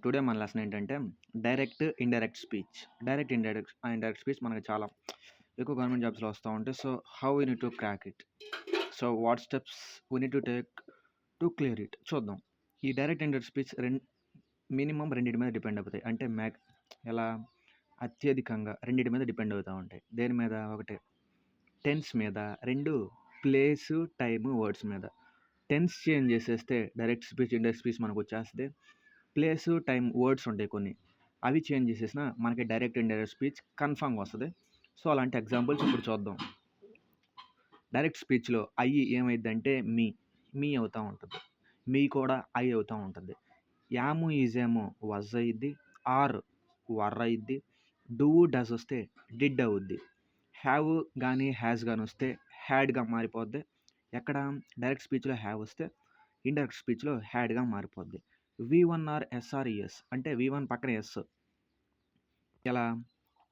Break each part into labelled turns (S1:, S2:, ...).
S1: Today మన lesson ఏంటంటే direct, indirect speech. Direct, indirect speech మనకు చాలా ఎక్కువ గవర్నమెంట్ జాబ్స్‌లో వస్తా ఉంటాయి. So, how we need to crack it. So, what steps we need to take to clear it చూద్దాం. ఈ డైరెక్ట్, ఇండైరెక్ట్ స్పీచ్ మినిమమ్ రెండిటి మీద డిపెండ్ అయిపోతాయి. అంటే ఎలా అత్యధికంగా రెండిటి మీద డిపెండ్ అవుతా ఉంటాయి. దేని మీద? ఒకటి టెన్స్ మీద, 2 ప్లేసు, టైము, వర్డ్స్ మీద. టెన్స్ చేంజ్ చేసేస్తే డైరెక్ట్ స్పీచ్, ఇండైరెక్ట్ స్పీచ్ మనకొచ్చేస్తది. ప్లేసు, టైమ్, వర్డ్స్ ఉంటాయి కొన్ని. అవి చేంజ్ చేసేసినా మనకి డైరెక్ట్, ఇండైరెక్ట్ స్పీచ్ కన్ఫర్మ్‌గా వస్తది. సో, అలాంటి ఎగ్జాంపుల్స్ ఇప్పుడు చూద్దాం. డైరెక్ట్ స్పీచ్‌లో ఏమైద్దంటే మీ అవుతా ఉంటది. మీ కూడా అవుతా ఉంటది. యాము, ఈజేమో వజ్ అయ్యిద్ది. ఆర్ వర్ అయ్యిద్ది. డూ, డస్ వస్తే డిడ్ అవుద్ది. హ్యావ్ గానీ, హ్యాస్ గానీ వస్తే హ్యాడ్‌గా మారిపోద్ది. ఎక్కడ? డైరెక్ట్ స్పీచ్‌లో హ్యావ్ వస్తే ఇండైరెక్ట్ స్పీచ్‌లో హ్యాడ్‌గా మారిపోద్ది. వి1 ఆర్ ఎస్ ఆర్ ఎస్ అంటే వి1 పక్కన ఎస్. ఎలా?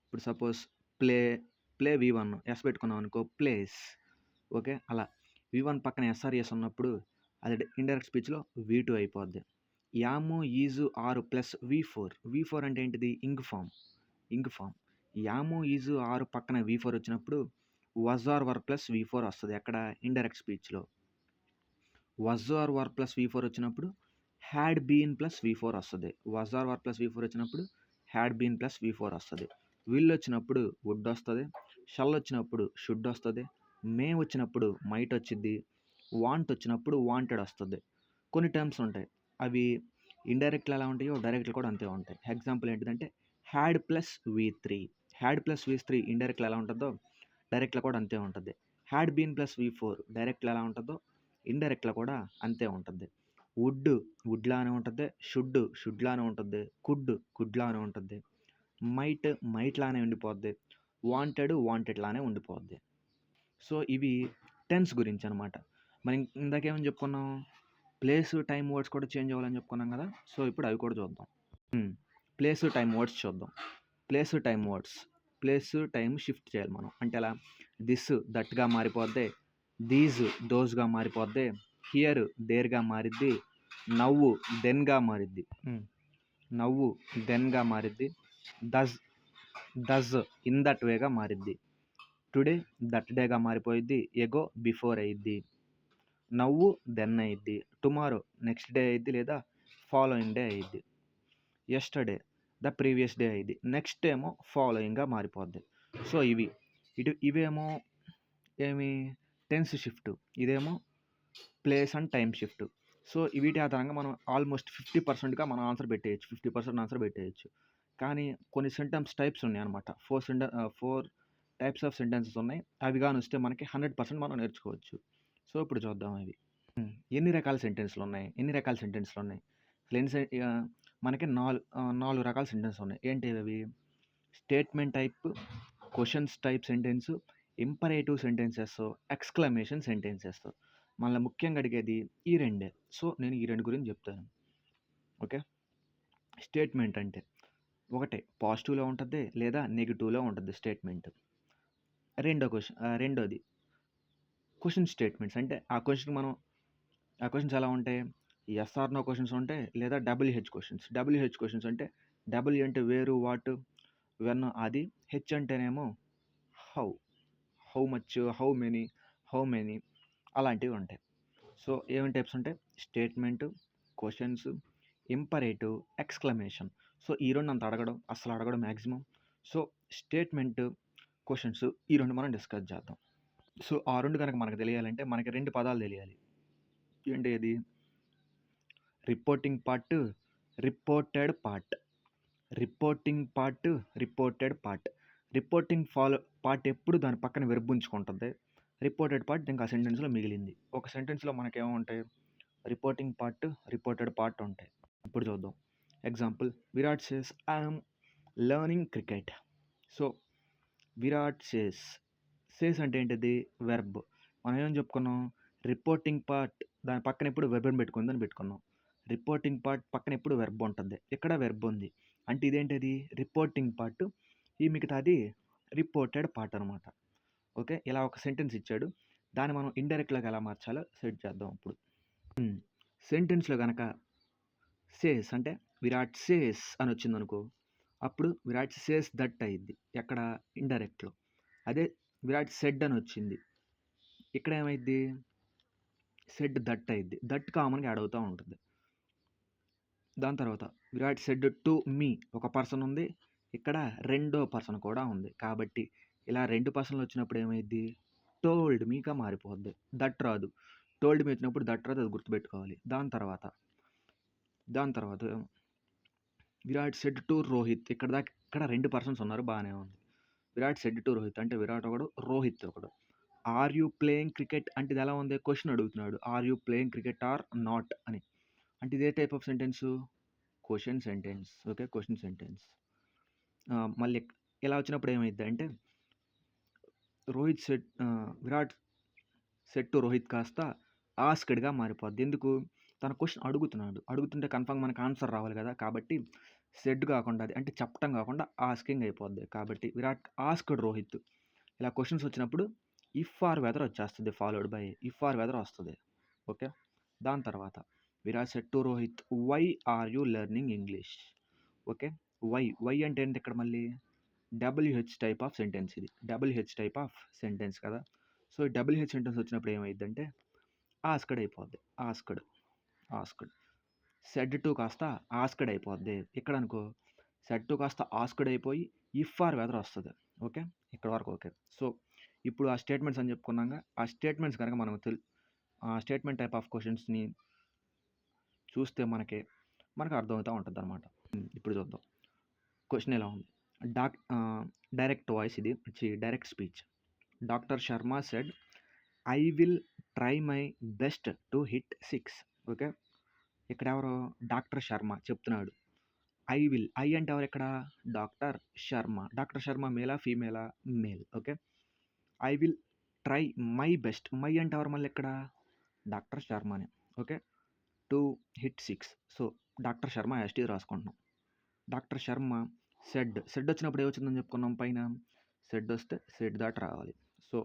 S1: ఇప్పుడు సపోజ్ ప్లే వి1 ఎస్ పెట్టుకున్నాం అనుకో ప్లేస్. ఓకే. అలా వి1 పక్కన ఎస్ఆర్ఎస్ ఉన్నప్పుడు అది ఇండైరెక్ట్ స్పీచ్‌లో వి2 అయిపోద్ది. యాము, ఈజు, ఆరు ప్లస్ వి4 అంటే ఏంటిది? Ing form. యాము, ఈజు, ఆరు పక్కన వి4 వచ్చినప్పుడు was are were plus V వస్తది. ఎక్కడ? ఇండైరెక్ట్ స్పీచ్‌లో. Was are were plus V వచ్చినప్పుడు హ్యాడ్ బీన్ ప్లస్ వి4 వస్తది. Was are were plus V వచ్చినప్పుడు హ్యాడ్ బీన్ ప్లస్ వి4 వస్తది. విల్ వచ్చినప్పుడు వుడ్ వస్తది. షల్ వచ్చినప్పుడు షుడ్ వస్తది. మే వచ్చినప్పుడు మైట్ వచ్చిద్ది. వాంట్ వచ్చినప్పుడు వాంటెడ్ వస్తది. కొన్ని టర్మ్స్ ఉంటాయి. అవి ఇండైరెక్ట్‌లో ఎలా ఉంటాయో డైరెక్ట్‌లో కూడా అంతే ఉంటాయి. ఎగ్జాంపుల్ ఏంటిదంటే హ్యాడ్ ప్లస్ వి3 ఇండైరెక్ట్‌లో ఎలా ఉంటదో డైరెక్ట్‌లో కూడా అంతే ఉంటది. హ్యాడ్ బీన్ ప్లస్ వి4 డైరెక్ట్‌లో ఎలా ఉంటదో ఇండైరెక్ట్‌లో కూడా అంతే ఉంటది. వుడ్ లానే ఉంటది. షుడ్ లానే ఉంటది. కుడ్ లానే ఉంటది. మైట్ లానే ఉండిపోద్ది. వాంటెడ్ లానే ఉండిపోద్ది. సో, ఇవి టెన్స్ గురించి అనమాట. మరి ఇందాకేమని చెప్పుకున్నాం? ప్లేసు, టైమ్, వర్డ్స్ కూడా చేంజ్ అవ్వాలని చెప్పుకున్నాం కదా! సో, ఇప్పుడు అవి కూడా చూద్దాం. ప్లేసు, టైమ్, వర్డ్స్ చూద్దాం. ప్లేసు, టైమ్ షిఫ్ట్ చేయాలి మనం. అంటే ఎలా? దిస్ దట్‌గా మారిపోద్ది. దీస్ దోస్‌గా మారిపోద్ది. హియర్ దేర్‌గా మారిద్ది. నవ్వు దెన్‌గా మారిద్ది. డస్ ఇన్ దట్ వేగా మారిద్ది. టుడే దట్ డేగా మారిపోయిద్ది. ఎగో బిఫోర్ అయ్యిద్ది. నవ్వు దెన్ అయ్యిద్ది. టుమారో నెక్స్ట్ డే అయ్యిద్ది లేదా ఫాలోయింగ్ డే అయ్యిద్ది. యెస్టర్డే ద ప్రీవియస్ డే అయ్యిద్ది. నెక్స్ట్ ఏమో ఫాలోయింగ్‌గా మారిపోద్ది. సో, ఇవేమో టెన్స్ షిఫ్ట్. ఇదేమో place and time shift. So, వీటి ఆధారంగా మనం ఆల్మోస్ట్ 50%గా మనం ఆన్సర్ పెట్టేయొచ్చు. 50% ఆన్సర్ పెట్టేయొచ్చు. కానీ కొన్ని సెంటెన్స్ టైప్స్ ఉన్నాయన్నమాట. 4 టైప్స్ ఆఫ్ సెంటెన్సెస్ ఉన్నాయి. అవి గాని వస్తే మనకి 100% మనం నేర్చుకోవచ్చు. సో, ఇప్పుడు చూద్దాం అవి. ఎన్ని రకాల సెంటెన్స్‌లు ఉన్నాయి? మనకి 4 రకాల సెంటెన్స్‌లు ఉన్నాయి. ఏంటివి? Statement type, questions type sentence, imperative sentences, exclamation sentences. మళ్ళీ ముఖ్యంగా అడిగేది ఈ రెండే. సో, నేను ఈ 2 గురించి చెప్తాను. ఓకే. స్టేట్మెంట్ అంటే ఒకటే పాజిటివ్‌లో ఉంటది లేదా నెగెటివ్‌లో ఉంటది స్టేట్మెంట్. రెండోది క్వెషన్ స్టేట్మెంట్స్. అంటే ఆ క్వెషన్స్ ఎలా ఉంటాయి? యెస్ ఆర్ నో క్వెషన్స్ ఉంటాయి లేదా డబ్ల్యూహెచ్ క్వెషన్స్. డబ్ల్యూహెచ్ క్వెషన్స్ అంటే డబ్ల్యూ అంటే వేరు, వాట్, వెన్ అది. హెచ్ అంటేనేమో హౌ మచ్, హౌ మెనీ అలాంటివి ఉంటాయి. సో, ఏమేం టైప్స్ ఉంటాయి? Statement, questions, imperative, exclamation. So, ఈ 2 అంత అస్సలు అడగడం మ్యాక్సిమం. సో, స్టేట్మెంట్, క్వెషన్స్ ఈ 2 మనం డిస్కస్ చేద్దాం. సో, ఆ 2 కనుక మనకు తెలియాలంటే మనకి 2 పదాలు తెలియాలి. ఏంటేది? Reporting part, reported part. Reporting part, reported part. Reporting part ఎప్పుడు దాని పక్కన వెర్బ్ ఉంచుకుంటది. రిపోర్టెడ్ పార్ట్ ఇంకా ఆ సెంటెన్స్‌లో మిగిలింది. ఒక సెంటెన్స్‌లో మనకేముంటాయి? రిపోర్టింగ్ పార్ట్, రిపోర్టెడ్ పార్ట్ ఉంటాయి. ఇప్పుడు చూద్దాం. Example Virat says I am learning cricket. So, Virat says అంటే ఏంటిది? వెర్బ్. మనం ఏం చెప్పుకున్నాం? రిపోర్టింగ్ పార్ట్ దాని పక్కన ఎప్పుడు వెర్బ్‌ని పెట్టుకున్నాం. రిపోర్టింగ్ పార్ట్ పక్కన ఎప్పుడు వెర్బ్ ఉంటది. ఇక్కడ వెర్బ్ ఉంది. అంటే ఇదేంటిది? Reporting part. ఈ మిగతాది రిపోర్టెడ్ పార్ట్ అనమాట. ఓకే. ఇలా ఒక సెంటెన్స్ ఇచ్చాడు. దాన్ని మనం ఇండైరెక్ట్‌లోకి ఎలా మార్చాలో సెట్ చేద్దాం ఇప్పుడు. సెంటెన్స్‌లో గనక సేస్ అంటే విరాట్ సేస్ అని వచ్చిందనుకో, అప్పుడు విరాట్ సేస్ దట్ అయ్యిద్ది. ఎక్కడ? ఇండైరెక్ట్‌లో. అదే విరాట్ సెడ్ అని వచ్చింది. ఇక్కడ ఏమైద్ది? సెడ్ దట్ అయ్యిద్ది. దట్ కామన్‌గా యాడ్ అవుతా ఉంటుంది. దాని తర్వాత విరాట్ సెడ్ టు మీ, ఒక పర్సన్ ఉంది. ఇక్కడ రెండో పర్సన్ కూడా ఉంది. కాబట్టి ఇలా 2 పర్సన్‌లు వచ్చినప్పుడు ఏమైద్ది? టోల్డ్ మీగా మారిపోద్ది. దట్ రాదు. టోల్డ్ మీ వచ్చినప్పుడు దట్ రాదు. అది గుర్తుపెట్టుకోవాలి. దాని తర్వాత విరాట్ సెడ్ టు రోహిత్. ఇక్కడ 2 పర్సన్స్ ఉన్నారు, బానే ఉంది. విరాట్ సెడ్ టు రోహిత్ అంటే విరాట్ ఒకడు, రోహిత్ ఒకడు. ఆర్ యూ ప్లేయింగ్ క్రికెట్ అంటే ఇది ఎలా ఉంది? క్వెషన్ అడుగుతున్నాడు. Are you playing cricket or not అని. అంటే ఇదే type of sentence? Question sentence. Okay, question sentence. మళ్ళీ ఇలా వచ్చినప్పుడు ఏమైద్ది అంటే విరాట్ సెడ్ టు రోహిత్ కాస్త ఆస్క్డ్‌గా మారిపోద్ది. ఎందుకు? తన క్వెషన్ అడుగుతున్నాడు. అడుగుతుంటే కన్ఫర్మ్ మనకు ఆన్సర్ రావాలి కదా! కాబట్టి సెడ్ కాకుండా అది అంటే చెప్పటం కాకుండా ఆస్కింగ్ అయిపోద్ది. కాబట్టి విరాట్ ఆస్క్డ్ రోహిత్. ఇలా క్వెషన్స్ వచ్చినప్పుడు ఇఫ్ ఆర్ వెదర్ వచ్చేస్తది, followed by if or whether వస్తది. ఓకే. దాని తర్వాత Virat said to Rohit why are you learning English. Okay. Why అంటే ఏంటి ఇక్కడ మళ్ళీ? డబ్ల్యూహెచ్ టైప్ ఆఫ్ సెంటెన్స్ ఇది. డబ్ల్యూహెచ్ టైప్ ఆఫ్ సెంటెన్స్ కదా! సో, ఈ డబ్ల్యూహెచ్ సెంటెన్స్ వచ్చినప్పుడు ఏమైద్దంటే ఆస్క్డ్ అయిపోద్ది. ఆస్క్డ్. సెడ్ టు కాస్త ఆస్క్డ్ అయిపోద్ది. ఇక్కడ అనుకో సెడ్ టు కాస్త ఆస్క్డ్ అయిపోయి ఇఫ్ ఆర్ వెదర్ వస్తది. ఓకే. ఇక్కడి వరకు ఓకే. సో, ఇప్పుడు ఆ స్టేట్మెంట్స్ అని చెప్పుకున్నాంగా. ఆ స్టేట్మెంట్స్ కనుక మనం ఆ స్టేట్మెంట్ టైప్ ఆఫ్ క్వెషన్స్‌ని చూస్తే మనకు అర్థమవుతా ఉంటదనమాట. ఇప్పుడు చూద్దాం. క్వెషన్ ఎలా ఉంది? డైరెక్ట్ వాయిస్ ఇది. Direct speech. Doctor Sharma said I will try my best to hit 6. Okay. ఇక్కడ ఎవరు? డాక్టర్ శర్మ చెప్తున్నాడు. I will. ఐ అంటే ఎవరు ఇక్కడ? డాక్టర్ శర్మ. డాక్టర్ శర్మ మేలా? ఫీమేలా? Male. Okay. I will try my best. My అంటే ఎవరు మళ్ళీ ఇక్కడ? డాక్టర్ శర్మనే. Okay. To hit 6. So, doctor Sharma ఎస్టీ రాసుకుంటున్నాం. డాక్టర్ శర్మ సెడ్ వచ్చినప్పుడు ఏమొచ్చిందని చెప్పుకున్నాం పైన? సెడ్ వస్తే సెడ్ దట్ రావాలి. So,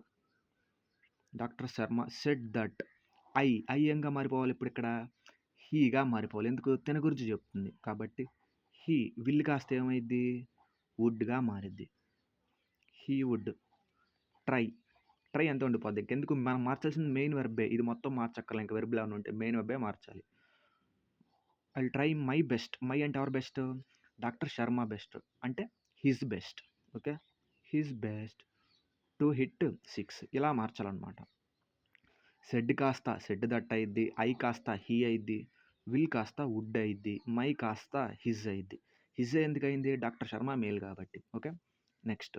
S1: doctor Sharma said that I ఏంగా మారిపోవాలి ఇప్పుడు ఇక్కడ? హీగా మారిపోవాలి. ఎందుకు? తన గురించి చెప్తుంది కాబట్టి హీ. విల్ కాస్త ఏమైద్ది? వుడ్గా మారిద్ది. హీ వుడ్ ట్రై ఎంత ఉండిపోద్ది. ఎందుకు? మనం మార్చాల్సింది మెయిన్ వెర్బే. ఇది మొత్తం మార్చక్కర్లే. ఇంకా వెర్బ్లు ఏమైనా ఉంటే మెయిన్ వెర్బే మార్చాలి. I will try my best. My అంటే ఎవరు బెస్ట్? డాక్టర్ శర్మ బెస్ట్ అంటే his best. Okay. His best to hit 6 ఇలా మార్చాలన్నమాట. సెడ్ కాస్త సెడ్ దట్ అయ్యిద్ది. ఐ కాస్త హీ అయ్యిద్ది. విల్ కాస్త వుడ్ అయ్యిద్ది. మై కాస్త హిజ్ అయ్యిద్ది. హిజ్ ఎందుకు అయింది? డాక్టర్ శర్మ మేల్ కాబట్టి. Okay. Next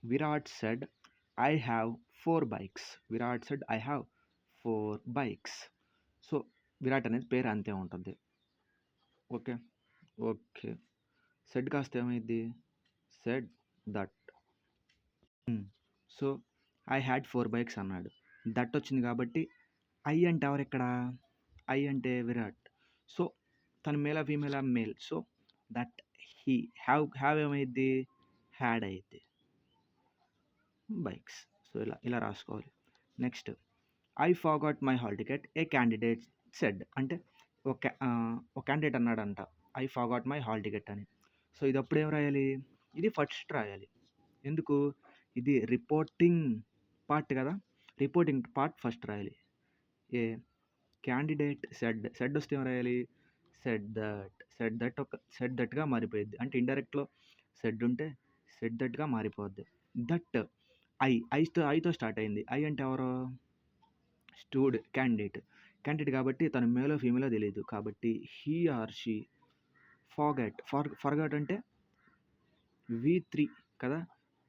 S1: Virat said I have 4 bikes. Virat said I have 4 bikes. So, Virat అనేది పేరు అంతే ఉంటుంది. ఓకే. సెడ్ కాస్త ఏమైద్ది? Said that. So, I had 4 bikes అన్నాడు. దట్ వచ్చింది కాబట్టి ఐ అంటే ఎవరు ఇక్కడ? ఐ అంటే విరాట్. సో, తను మేలా? ఫీమేలా? Male. So, that he have ఏమైద్ది? హ్యాడ్ అయ్యిద్ది. బైక్స్. సో, ఇలా రాసుకోవాలి. Next I forgot my hall ticket a candidate said. అంటే ఒక క్యాండిడేట్ అన్నాడంట I forgot my hall ticket అని. సో, ఇది అప్పుడు ఏం రాయాలి? ఇది ఫస్ట్ రాయాలి. ఎందుకు? ఇది రిపోర్టింగ్ పార్ట్ కదా! రిపోర్టింగ్ పార్ట్ ఫస్ట్ రాయాలి. ఏ క్యాండిడేట్ సెడ్ వస్తే ఏం రాయాలి? సెడ్ దట్‌గా మారిపోయిద్ది. అంటే ఇండైరెక్ట్‌లో సెడ్ ఉంటే సెడ్ దట్‌గా మారిపోద్ది. దట్ ఐతో స్టార్ట్ అయింది. ఐ అంటే ఎవరు? క్యాండిడేట్ కాబట్టి తను మేలో ఫీమేలో తెలీదు. కాబట్టి హీ ఆర్ షీ ఫర్గాట్ అంటే V3 కదా!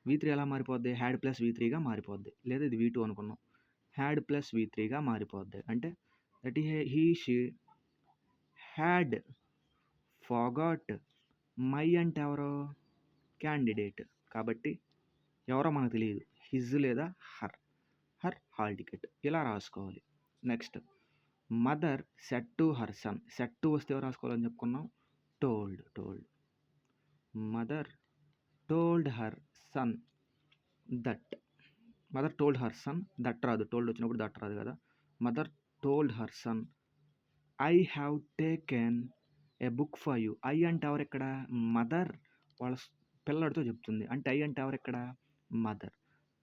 S1: V3 ఎలా మారిపోద్ది? హ్యాడ్ ప్లస్ V3గా మారిపోద్ది. లేదా ఇది V2 అనుకున్నాం. హ్యాడ్ ప్లస్ V3గా మారిపోద్ది. అంటే that she had forgot. My అంటే ఎవరు? క్యాండిడేట్ కాబట్టి ఎవరో మనకు తెలియదు. హిజ్ లేదా హర్ హాల్ టికెట్ ఇలా రాసుకోవాలి. Next mother said to her son. Said to వస్తే ఎవరు రాసుకోవాలని చెప్పుకున్నాం? Told. Mother told her son that. Mother told her son that రాదు. టోల్డ్ వచ్చినప్పుడు దట్ రాదు కదా! Mother told her son I have taken a book for you. I అంటే ఎవరు ఇక్కడ? మదర్ వాళ్ళ పిల్లడితో చెప్తుంది. అంటే ఐ అంటే ఎవరు ఇక్కడ? మదర్.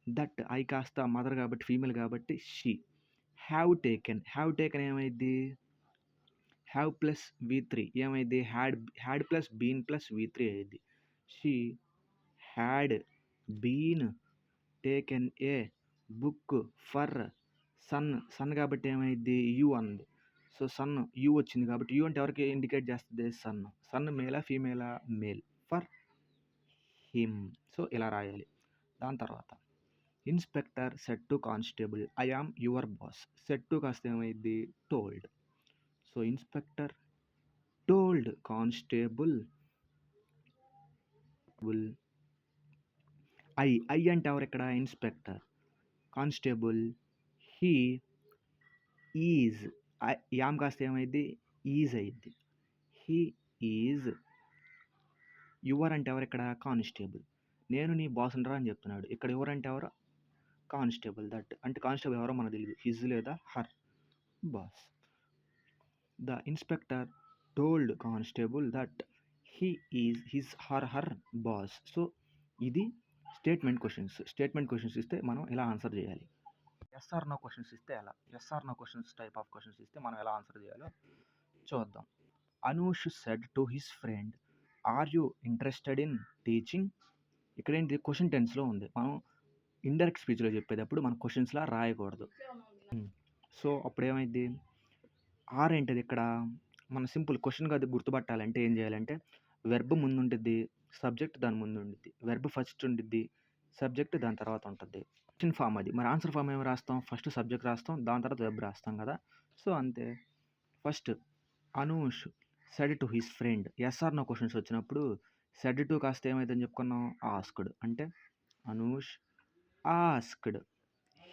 S1: దట్ ఐ కాస్త మదర్ కాబట్టి ఫీమేల్ కాబట్టి షీ. హ్యావ్ టేకెన్ ఏమైద్ది? హ్యావ్ ప్లస్ V3 ఏమైద్ది? Had plus been plus V3 అయ్యిద్ది. She had been taken a book for son కాబట్టి ఏమైద్ది? యూ అంది. సో సన్ యూ వచ్చింది కాబట్టి యూ అంటే ఎవరికి ఇండికేట్ చేస్తుంది? సన్ మేలా ఫీమేలా? మేల్. For him. సో ఇలా రాయాలి. దాని తర్వాత inspector said to constable I am your boss. Said to కాస్త ఏమైద్ది? Told. So inspector told constable I అంటే ఎవరు ఇక్కడ? Inspector. Constable he is. Am కాస్త ఏమైద్ది? ఈజ్ అయ్యిద్ది. He is. యువర్ అంటే ఎవరు ఇక్కడ? కానిస్టేబుల్. నేను నీ బాస్ రా అని చెప్తున్నాడు. ఇక్కడ యువర్ అంటే ఎవరు? కానిస్టేబుల్. దట్ అంటే కానిస్టేబుల్ ఎవరో మనకు తెలియదు. హిజ్ లేదా her boss. The inspector told constable that he is his her boss. So ఇది స్టేట్మెంట్ క్వశ్చన్స్ ఇస్తే మనం ఎలా ఆన్సర్ చేయాలి. ఎస్ఆర్ నో క్వశ్చన్స్ ఇస్తే ఎలా? Yes or no questions type of questions ఇస్తే మనం ఎలా ఆన్సర్ చేయాలో చూద్దాం. Anush said to his friend are you interested in teaching. ఇక్కడ ఏంటి? క్వశ్చన్ టెన్స్లో ఉంది. మనం ఇండైరెక్ట్ స్పీచ్లో చెప్పేటప్పుడు మన క్వశ్చన్స్లా రాయకూడదు. సో అప్పుడు ఏమైంది? ఆర్ ఏంటిది ఇక్కడ? మన సింపుల్ క్వశ్చన్ కాదు గుర్తుపట్టాలంటే ఏం చేయాలంటే వెర్బ్ ముందు ఉంటుంది, సబ్జెక్ట్ దాని ముందు ఉంటుంది. వెర్బ్ ఫస్ట్ ఉంటుంది, సబ్జెక్ట్ దాని తర్వాత ఉంటుంది. క్వశ్చన్ ఫామ్ అది. మరి ఆన్సర్ ఫామ్ ఏమి రాస్తాం? ఫస్ట్ సబ్జెక్ట్ రాస్తాం, దాని తర్వాత వెర్బ్ రాస్తాం కదా. సో అంతే. First Anush said to his friend. Yes or no questions వచ్చినప్పుడు సెడ్ టు కాస్త ఏమైందని చెప్పుకున్నాం? ఆస్క్డ్. అంటే Anush asked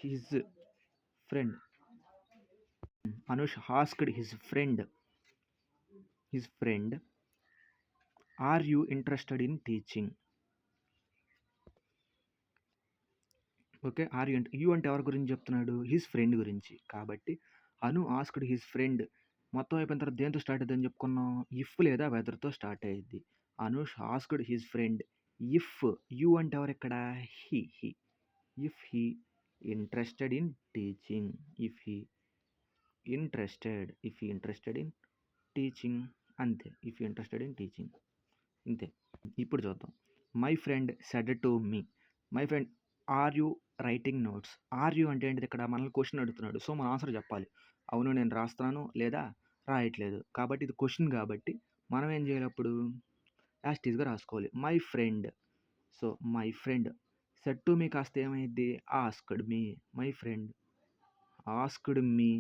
S1: his friend. Anush asked his friend are you interested in teaching. Okay. Are you అంటే ఎవరి గురించి చెప్తున్నాడు? హిజ్ ఫ్రెండ్ గురించి. కాబట్టి అను ఆస్క్డ్ హిజ్ ఫ్రెండ్ మొత్తం అయిపోయిన తర్వాత దేంతో స్టార్ట్ అయ్యిందని చెప్పుకున్నాం? ఇఫ్ లేదా వెదర్తో స్టార్ట్ అయ్యిద్ది. Anush asked his friend if. You అంటే ఎవరు ఇక్కడ? He. If he interested in teaching. If he interested in teaching. అంతే. If he interested in teaching. అంతే. ఇప్పుడు చూద్దాం. My friend said to me. My friend are you writing notes. Are you అంటే ఏంటిది? ఇక్కడ మనల్ని క్వశ్చన్ అడుగుతున్నాడు. సో మన ఆన్సర్ చెప్పాలి. అవును నేను రాస్తున్నాను లేదా రాయట్లేదు. కాబట్టి ఇది క్వశ్చన్ కాబట్టి మనం ఏం చేయాలి అప్పుడు? యాస్టీస్గా రాసుకోవాలి. My friend. So my friend said to me కాస్త ఏమైంది? Asked me. My friend asked me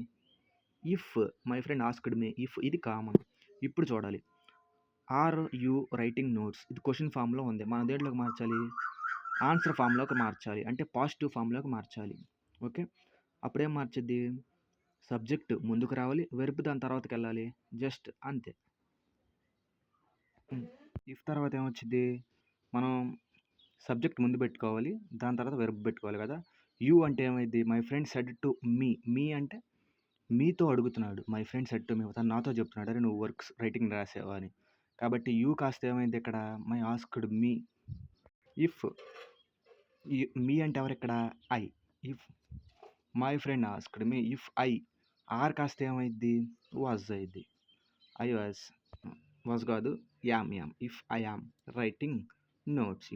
S1: if. My friend asked me if. ఇది కామన్. ఇప్పుడు చూడాలి. Are you writing notes. ఇది క్వశ్చన్ ఫామ్లో ఉంది. మనం దేంట్లోకి మార్చాలి? ఆన్సర్ ఫామ్లోకి మార్చాలి. అంటే పాజిటివ్ ఫామ్లోకి మార్చాలి. ఓకే. అప్పుడేం మార్చిద్ది? సబ్జెక్ట్ ముందుకు రావాలి, వెర్బ్ దాని తర్వాతకి వెళ్ళాలి. జస్ట్ అంతే. ఇఫ్ తర్వాత ఏమొచ్చింది? మనం సబ్జెక్ట్ ముందు పెట్టుకోవాలి, దాని తర్వాత వెర్బ్ పెట్టుకోవాలి కదా. యూ అంటే ఏమైంది? మై ఫ్రెండ్ సెడ్ టు మీ అంటే మీతో అడుగుతున్నాడు. మై ఫ్రెండ్ సెడ్ టు మీ, తను నాతో చెప్తున్నాడు, అరే నువ్వు రైటింగ్ రాసావా అని. కాబట్టి యూ కాస్త ఏమైంది ఇక్కడ? My asked me. If me అంటే ఎవరు ఇక్కడ? I. If my friend asked me if I. Are కాస్త ఏమైద్ది? వాజ్ అయింది. ఐ వాజ్ కాదు, am. If I am writing notes.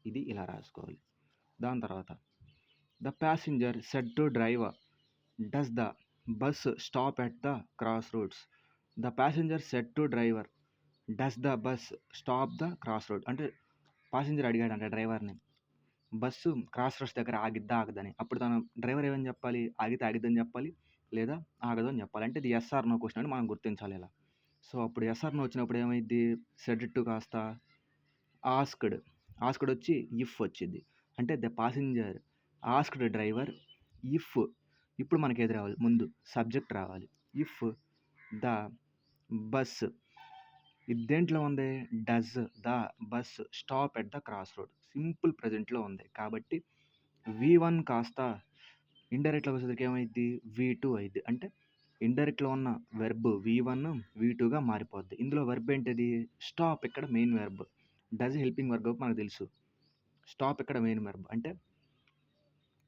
S1: ఇది ఇలా రాసుకోవాలి. దాని తర్వాత the passenger said to driver does the bus stop at the cross roads. The passenger said to driver does the bus stop the cross road. అంటే passenger అడిగాడంట డ్రైవర్ని, bus cross roads దగ్గర ఆగిద్దా ఆగదని. అప్పుడు తను డ్రైవర్ ఏమని చెప్పాలి? ఆగితే ఆగిద్దని చెప్పాలి, లేదా ఆగదు అని చెప్పాలి. అంటే ఇది ఎస్ఆర్ నో క్వశ్చన్ అని మనం గుర్తించాలి ఇలా. సో అప్పుడు ఎస్ఆర్ నో వచ్చినప్పుడు ఏమైంది? సెడ్ టు కాస్త ఆస్క్డ్ వచ్చి ఇఫ్ వచ్చింది. అంటే the passenger asked driver if. ఇప్పుడు మనకి ఏది రావాలి? ముందు సబ్జెక్ట్ రావాలి. If the bus. ఇది దేంట్లో ఉంది? Does the bus stop at the cross road. Simple ప్రజెంట్లో ఉంది కాబట్టి V1 కాస్త ఇండైరెక్ట్లోకి వచ్చేసరికి ఏమైద్ది? V2 అయింది. అంటే ఇండైరెక్ట్‌లో ఉన్న వెర్బ్ V1, V2గా మారిపోద్ది. ఇందులో వెర్బ్ ఏంటిది? స్టాప్ ఇక్కడ main verb. Does helping verb మనకు తెలుసు. స్టాప్ ఇక్కడ మెయిన్ వెర్బ్. అంటే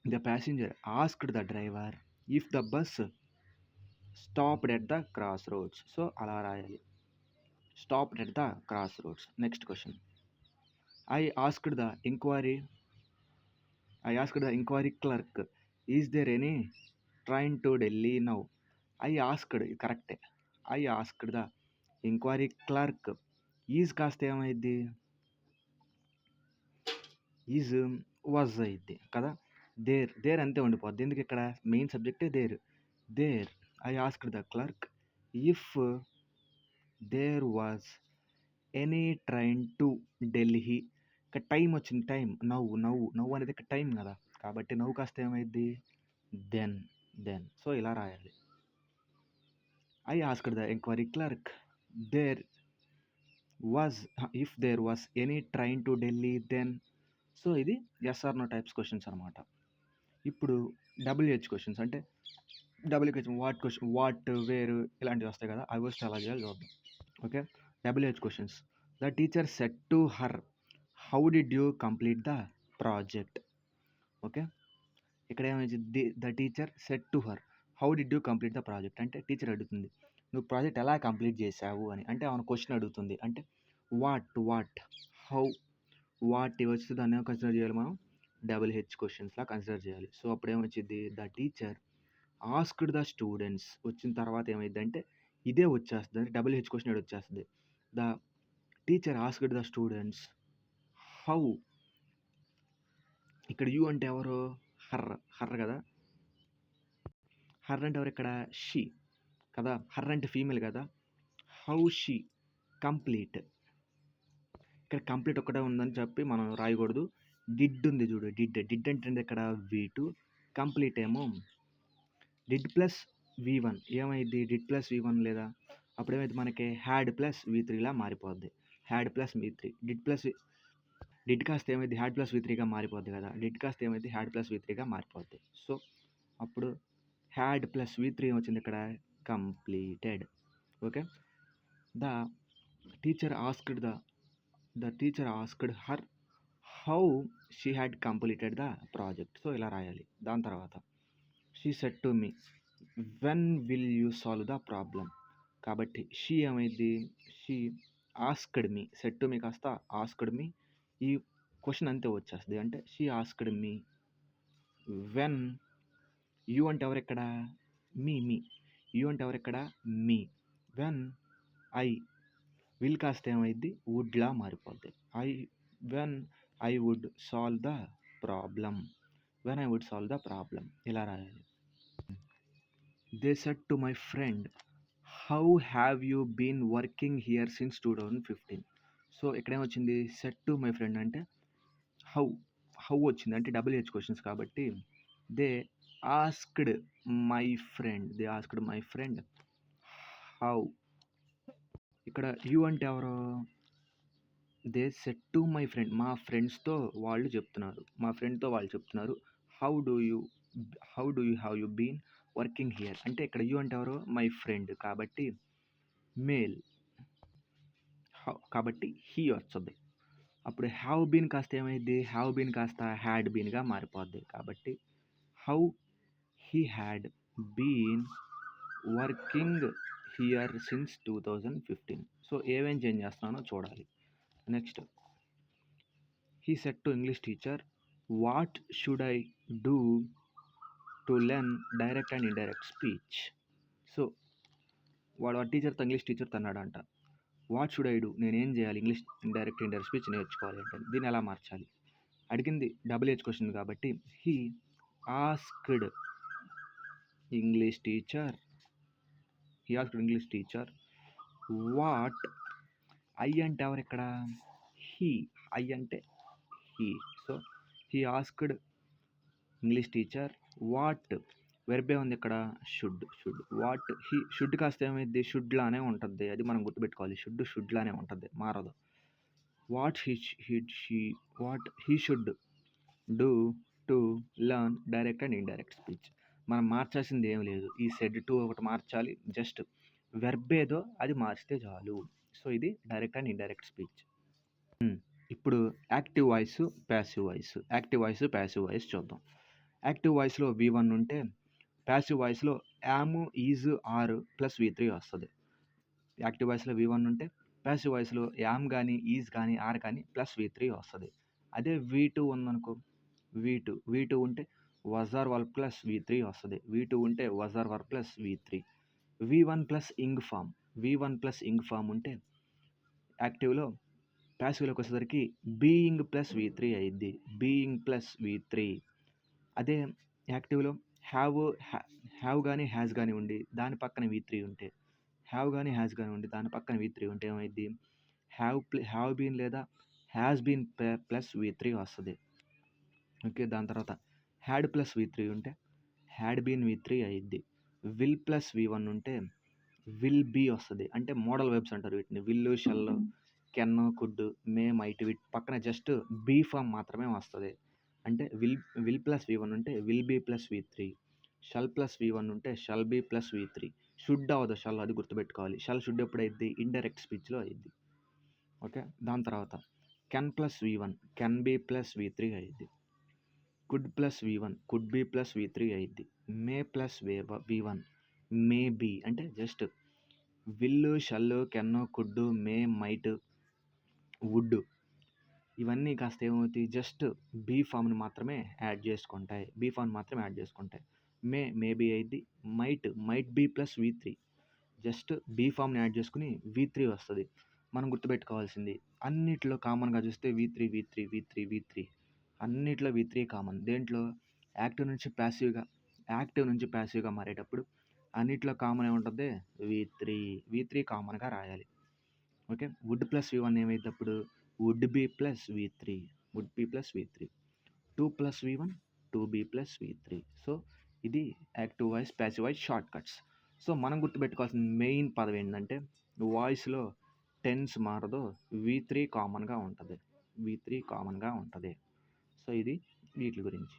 S1: the passenger asked the driver if the bus stopped at the cross roads. So, అలా రాయాలి. Stopped at the cross roads. Next question. I asked the enquiry clerk is there any train to Delhi now. I asked ఇది కరెక్టే. I asked the enquiry clerk. Is కాస్త ఏమైద్ది? Is was అయిద్ది కదా. There అంతే ఉండిపోద్ది. ఎందుకు ఇక్కడ మెయిన్ సబ్జెక్టే there. I asked the clerk if there was any train to Delhi. ఇక్కడ టైం వచ్చింది. టైం నవ్వు అనేది ఇక్కడ టైం కదా. కాబట్టి నవ్వు కాస్త ఏమైద్ది? దెన్. సో, ఇలా రాయాలి. I asked the enquiry clerk if there was any train to Delhi then. So, ఇది yes or no types questions అనమాట. ఇప్పుడు WH క్వశ్చన్స్ అంటే వాట్ వేర్ ఇలాంటివి వస్తాయి కదా. అవి వస్తే ఎలా చేయాలి చూద్దాం. Okay. WH questions. The teacher said to her how did you complete the project. Okay. ఇక్కడ ఏమైంది? The teacher said to her how did you complete the project. అంటే టీచర్ అడుగుతుంది నువ్వు ప్రాజెక్ట్ ఎలా కంప్లీట్ చేసావు అని. అంటే ఆమె క్వశ్చన్ అడుగుతుంది. అంటే వాట్ హౌ ఇవి వచ్చి దాన్ని ఏమో కన్సిడర్ చేయాలి మనం? WH క్వశ్చన్స్లా కన్సిడర్ చేయాలి. సో, అప్పుడు ఏమొచ్చింది? The teacher asked the students. వచ్చిన తర్వాత ఏమైంది అంటే ఇదే వచ్చేస్తుంది. అంటే WH క్వశ్చన్ ఇక్కడ వచ్చేస్తుంది. The teacher asked the students how. ఇక్కడ యూ అంటే ఎవరు? హర్ కదా. హర్ అంటే ఎవరు ఇక్కడ? షీ కదా. హర్ అంటే ఫీమేల్ కదా. How she complete. ఇక్కడ కంప్లీట్ ఒక్కటే ఉందని చెప్పి మనం రాయకూడదు. డిడ్ ఉంది చూడు. డిడ్ అంటే ఇక్కడ V2. కంప్లీట్ ఏమో డిడ్ ప్లస్ V1. ఏమైంది? డిడ్ ప్లస్ V1 లేదా అప్పుడు ఏమైంది మనకి హ్యాడ్ ప్లస్ V3లా మారిపోద్ది. Had plus V3. డిడ్ కాస్త ఏమైంది? హ్యాడ్ ప్లస్ V3గా మారిపోద్ది కదా. డిడ్ కాస్త ఏమైంది? హ్యాడ్ ప్లస్ V3గా మారిపోద్ది. సో, అప్పుడు హ్యాడ్ ప్లస్ V3 ఏమొచ్చింది ఇక్కడ? Completed. Okay. The teacher asked her how she had completed the project. So, ఇలా రాయాలి. దాని తర్వాత she said to me when will you solve the problem. కాబట్టి షీ ఏమైంది? She asked me. Said to me కాస్త asked me. ఈ question అంతే వచ్చేస్తుంది. అంటే she asked me when. You అంటే ఎవరు ఇక్కడ? మీ. యూ అంటే ఎవరు ఇక్కడ? మీ. When I. విల్ కాస్త ఏమైద్ది? వుడ్లా మారిపోద్ది. When I would solve the problem. ఇలా రాయాలి. They said to my friend how have you been working here since 2015. So, ఇక్కడ ఏమొచ్చింది? సెడ్ టు మై ఫ్రెండ్ అంటే హౌ వచ్చింది. అంటే WH క్వశ్చన్స్ కాబట్టి they asked my friend how. ఇక్కడ you అంటే ఎవరు? They said to my friend. మా ఫ్రెండ్స్తో వాళ్ళు చెప్తున్నారు. How do you have you been working here. అంటే ఇక్కడ యూ అంటే ఎవరు? మై ఫ్రెండ్ కాబట్టి మేల్. కాబట్టి హీ వస్తుంది. అప్పుడు హ్యావ్ బీన్ కాస్త ఏమైంది? హ్యావ్ బీన్ కాస్త హ్యాడ్ బీన్గా మారిపోద్ది. కాబట్టి how he had been working here since 2015. So, ఏమేం చేంజ్ చేస్తున్నానో చూడాలి. Next, he said to English teacher what should I do to learn direct and indirect speech. So, వాడు టీచర్తో ఇంగ్లీష్ టీచర్తో అన్నాడంట వాట్ షుడ్ ఐ డూ, నేనేం చేయాలి English indirect speech నేర్చుకోవాలి అంటే. దీన్ని ఎలా మార్చాలి? అడిగింది WH క్వశ్చన్ కాబట్టి he asked English teacher what. I అంటే ఎవరు ఇక్కడ? హీ. ఐ అంటే he. So, he asked English teacher what. వెర్బే ఉంది ఇక్కడ షుడ్. What he. షుడ్ కాస్త ఏమైంది? షుడ్ లానే ఉంటుంది. అది మనం గుర్తుపెట్టుకోవాలి. షుడ్ లానే ఉంటుంది, మారదు. What he should do to learn direct and indirect speech. మనం మార్చాల్సింది ఏమి లేదు. ఈ సెడ్ టు ఒకటి మార్చాలి. జస్ట్ వెర్బ్ ఏదో అది మార్చితే చాలు. సో, ఇది డైరెక్ట్ అండ్ ఇండైరెక్ట్ స్పీచ్. ఇప్పుడు active voice, passive voice. Active voice, passive voice చూద్దాం. యాక్టివ్ వాయిస్‌లో V1 ఉంటే, ప్యాసివ్ వాయిస్‌లో yam, is, are plus V3 వస్తది. యాక్టివ్ వాయిస్‌లో V1 ఉంటే, ప్యాసివ్ వాయిస్‌లో యామ్ గానీ, ఈజ్ గానీ, ఆర్ కానీ ప్లస్ V3 వస్తది. అదే V2 ఉందనుకో, V2 ఉంటే was or verb plus V3 వస్తది. V2 ఉంటే was or verb plus V3. V1 plus ing form ఉంటే యాక్టివ్‌లో, ప్యాసివ్‌లోకి వచ్చేసరికి బీయింగ్ ప్లస్ V3 అయ్యిద్ది. Being plus V3. అదే యాక్టివ్‌లో హ్యావ్ గానీ, హ్యాస్ గానీ ఉండి దాని పక్కన V3 ఉంటే, దాని పక్కన V3 ఉంటే ఏమైద్ది? హ్యావ్ బీన్ లేదా హ్యాస్ బీన్ ప్లస్ V3 వస్తది. ఓకే. దాని తర్వాత హ్యాడ్ ప్లస్ V3 ఉంటే హ్యాడ్ బీన్ V3 అయ్యిద్ది. విల్ ప్లస్ V1 ఉంటే విల్ బీ వస్తది. అంటే మోడల్ వెర్బ్స్ అంటారు వీటిని. Will, shall, can, could, may, might వీటి పక్కన జస్ట్ బీ ఫార్మ్ మాత్రమే వస్తది. అంటే విల్ ప్లస్ V1 ఉంటే will be plus V3. Shall plus V1 ఉంటే shall be plus V3. Should అవ్వదు, షల్, అది గుర్తుపెట్టుకోవాలి. షుడ్ ఎప్పుడైద్ది? ఇండైరెక్ట్ స్పీచ్‌లో అయ్యిద్ది. ఓకే. దాని తర్వాత can plus V1 can be plus V3 అయ్యిద్ది. Could plus V1 could be plus V3 అయ్యిద్ది. May plus V1 may be. అంటే just will, shall, can, could, may, might, would ఇవన్నీ కాస్త ఏమవుతాయి? జస్ట్ బీ ఫామ్‌ని మాత్రమే యాడ్ చేసుకుంటాయి. మేబీ అయ్యిద్ది. Might be plus V3. Just be ఫామ్‌ని యాడ్ చేసుకొని V3 వస్తది. మనం గుర్తుపెట్టుకోవాల్సింది అన్నిట్లో కామన్‌గా చూస్తే V3 అన్నిట్లో V3 కామన్. దేంట్లో? యాక్టివ్ నుంచి ప్యాసివ్‌గా మారేటప్పుడు అన్నిట్లో కామన్ ఏముంటది? V3 కామన్‌గా రాయాలి. ఓకే. వుడ్ ప్లస్ V1 ఏమైద్దప్పుడు? Would be plus V3. 2 plus V1 2B plus V3. So, ఇది active voice, passive voice short cuts. So, మనం గుర్తుపెట్టుకోవాల్సిన మెయిన్ పదం ఏంటంటే, వాయిస్‌లో టెన్స్ మారదు. V3 కామన్‌గా ఉంటది. సో, ఇది వీటి గురించి.